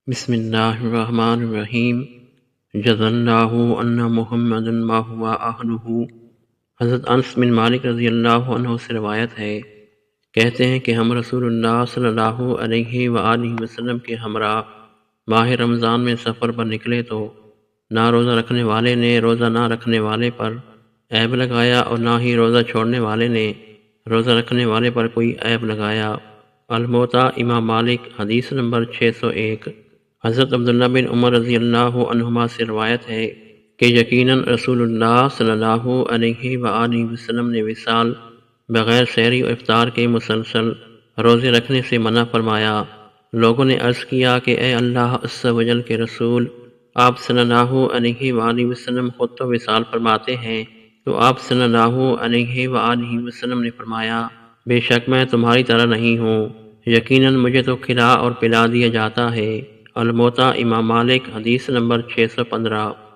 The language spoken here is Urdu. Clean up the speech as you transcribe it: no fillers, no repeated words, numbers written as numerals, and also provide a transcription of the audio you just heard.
بسم اللہ الرحمن الرحیم جزا اللہ ان محمد ما ہوا اہلہ۔ حضرت انس بن مالک رضی اللہ عنہ سے روایت ہے، کہتے ہیں کہ ہم رسول اللہ صلی اللہ علیہ وآلہ وسلم کے ہمراہ ماہ رمضان میں سفر پر نکلے تو نہ روزہ رکھنے والے نے روزہ نہ رکھنے والے پر عیب لگایا اور نہ ہی روزہ چھوڑنے والے نے روزہ رکھنے والے پر کوئی عیب لگایا۔ الموطا امام مالک حدیث نمبر 601۔ حضرت عبداللہ بن عمر رضی اللہ عنہما سے روایت ہے کہ یقیناً رسول اللہ صلی اللہ علیہ وآلہ وسلم نے وصال بغیر سحری و افطار کے مسلسل روزے رکھنے سے منع فرمایا۔ لوگوں نے عرض کیا کہ اے اللہ عز و جل کے رسول، آپ صلی اللہ علیہ وآلہ وسلم خود تو وصال فرماتے ہیں، تو آپ صلی اللہ علیہ وآلہ وسلم نے فرمایا، بے شک میں تمہاری طرح نہیں ہوں، یقیناً مجھے تو کھلا اور پلا دیا جاتا ہے۔ الموطا امام مالک حدیث نمبر 615۔